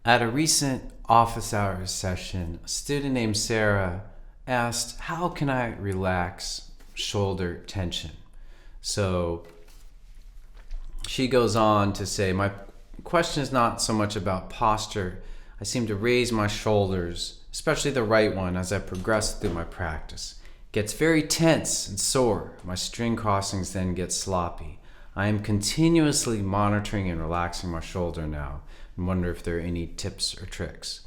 At a recent office hours session, a student named Sarah asked, how can I relax shoulder tension? So she goes on to say, my question is not so much about posture. I seem to raise my shoulders, especially the right one, as I progress through my practice. It gets very tense and sore. My string crossings then get sloppy. I am continuously monitoring and relaxing my shoulder now and wonder if there are any tips or tricks.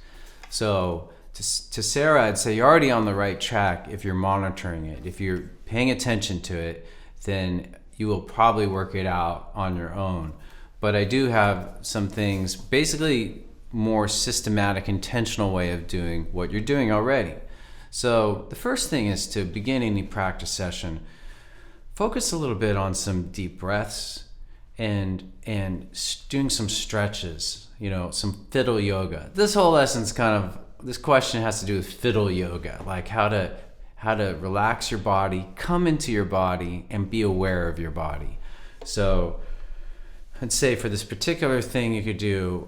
So to Sarah, I'd say you're already on the right track if you're monitoring it. If you're paying attention to it, then you will probably work it out on your own. But I do have some things, basically more systematic, intentional way of doing what you're doing already. So the first thing is to begin any practice session, focus a little bit on some deep breaths and doing some stretches, some fiddle yoga. This whole lesson's this question has to do with fiddle yoga, like how to relax your body, come into your body, and be aware of your body. So I'd say for this particular thing, you could do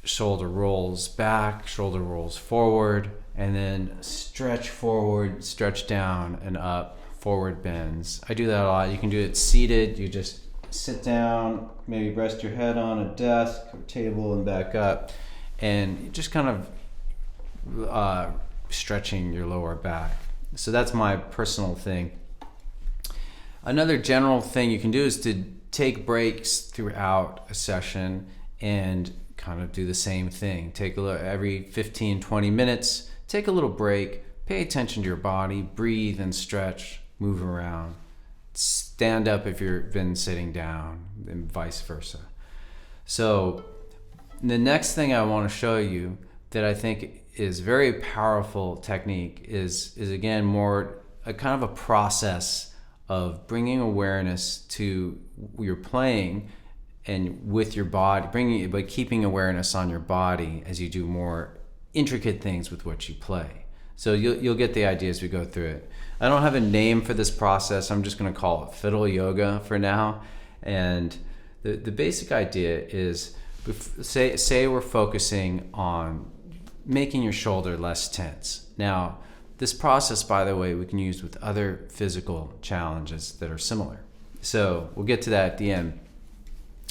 shoulder rolls back, shoulder rolls forward, and then stretch forward, stretch down and up, forward bends. I do that a lot. You can do it seated. You just sit down, maybe rest your head on a desk or table and back up, and just kind of stretching your lower back. So that's my personal thing. Another general thing you can do is to take breaks throughout a session and kind of do the same thing. Take a look every 15, 20 minutes, take a little break, pay attention to your body, breathe and stretch, move around. Stand up if you've been sitting down, and vice versa. So the next thing I want to show you that I think is very powerful technique is again more a kind of a process of bringing awareness to your playing and with your body, by keeping awareness on your body as you do more intricate things with what you play. So you'll get the idea as we go through it. I don't have a name for this process. I'm just going to call it fiddle yoga for now. And the basic idea is, say we're focusing on making your shoulder less tense. Now, this process, by the way, we can use with other physical challenges that are similar. So we'll get to that at the end.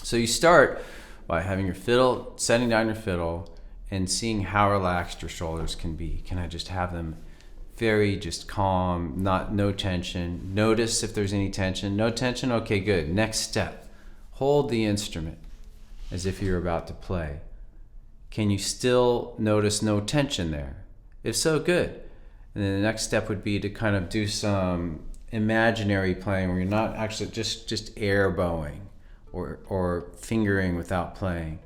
So you start by having your fiddle, setting down your fiddle, and seeing how relaxed your shoulders can be. Can I just have them very just calm, no tension? Notice if there's any tension. No tension? Okay, good. Next step, hold the instrument as if you're about to play. Can you still notice no tension there? If so, good. And then the next step would be to kind of do some imaginary playing where you're not actually just air bowing or fingering without playing.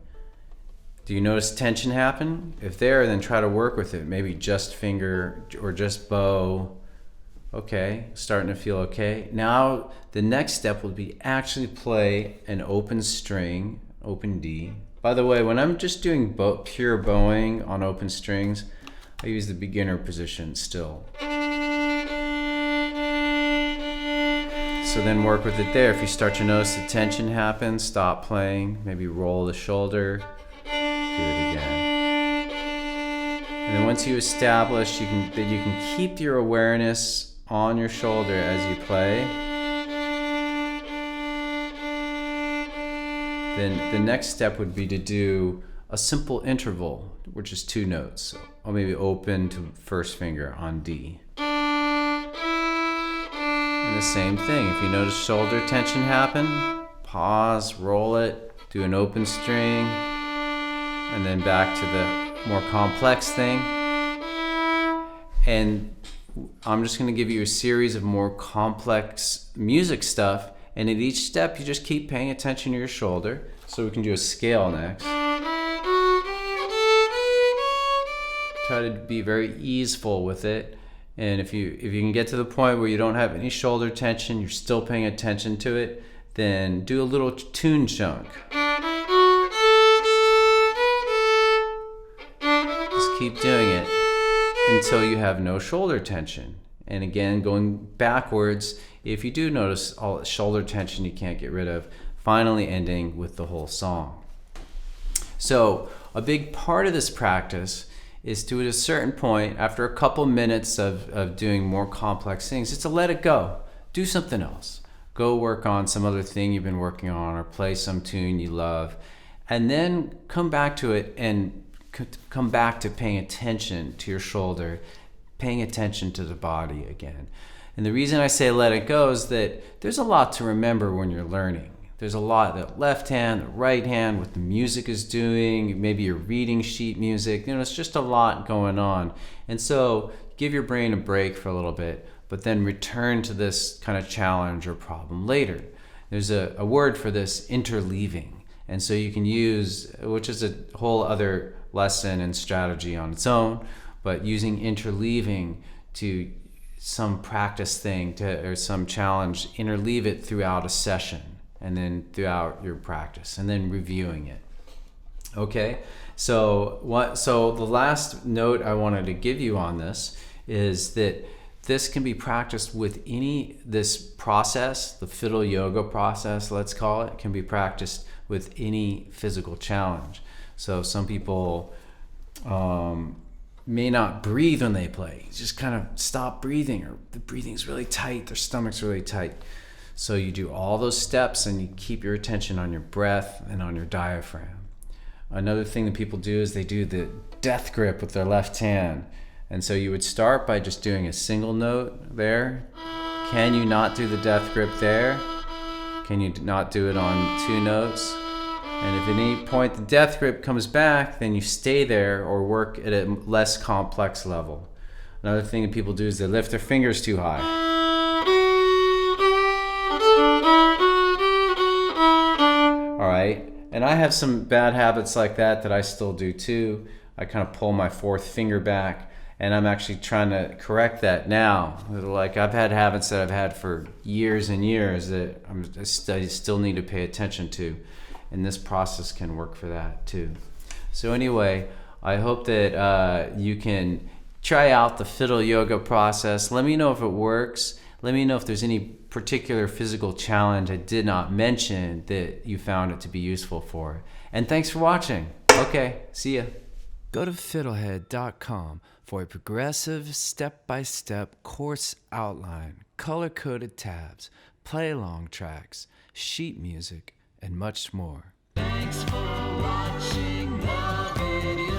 Do you notice tension happen? If there, then try to work with it. Maybe just finger or just bow. Okay, starting to feel okay. Now the next step will be actually play an open string, open D. By the way, when I'm just doing pure bowing on open strings, I use the beginner position still. So then work with it there. If you start to notice the tension happen, stop playing, maybe roll the shoulder, do it again. And then once you establish that you can keep your awareness on your shoulder as you play, then the next step would be to do a simple interval, which is 2 notes. So I'll maybe open to first finger on D. And the same thing, if you notice shoulder tension happen, pause, roll it, do an open string, and then back to the more complex thing. And I'm just going to give you a series of more complex music stuff, and at each step you just keep paying attention to your shoulder. So we can do a scale next. Try to be very easeful with it. And if you can get to the point where you don't have any shoulder tension, you're still paying attention to it, then do a little tune chunk. Just keep doing it until you have no shoulder tension. And again, going backwards, if you do notice all shoulder tension you can't get rid of, finally ending with the whole song. So a big part of this practice is to, at a certain point, after a couple minutes of doing more complex things, is to let it go. Do something else. Go work on some other thing you've been working on, or play some tune you love, and then come back to it and come back to paying attention to your shoulder, paying attention to the body again. And the reason I say let it go is that there's a lot to remember when you're learning. There's a lot, the left hand, the right hand, what the music is doing, maybe your reading sheet music, it's just a lot going on. And so give your brain a break for a little bit, but then return to this kind of challenge or problem later. There's a word for this, interleaving. And so you can use, which is a whole other lesson and strategy on its own, but using interleaving to some practice thing or some challenge, interleave it throughout a session and then throughout your practice and then reviewing it. Okay, so the last note I wanted to give you on this is that this can be practiced with this process, the fiddle yoga process, let's call it, can be practiced with any physical challenge. So some people may not breathe when they play. Just kind of stop breathing, or the breathing's really tight, their stomach's really tight. So you do all those steps and you keep your attention on your breath and on your diaphragm. Another thing that people do is they do the death grip with their left hand. And so you would start by just doing a single note there. Can you not do the death grip there? Can you not do it on 2 notes? And if at any point the death grip comes back, then you stay there or work at a less complex level. Another thing that people do is they lift their fingers too high. All right, and I have some bad habits like that I still do too. I kind of pull my 4th finger back, and I'm actually trying to correct that now. Like, I've had habits that I've had for years and years that I still need to pay attention to, and this process can work for that too. So anyway, I hope that you can try out the fiddle yoga process. Let me know if it works. Let me know if there's any particular physical challenge I did not mention that you found it to be useful for. And thanks for watching. Okay, see ya. Go to fiddlehead.com for a progressive step-by-step course outline, color-coded tabs, play-along tracks, sheet music, and much more. Thanks for watching the video.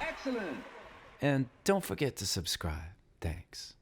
Excellent. And don't forget to subscribe. Thanks.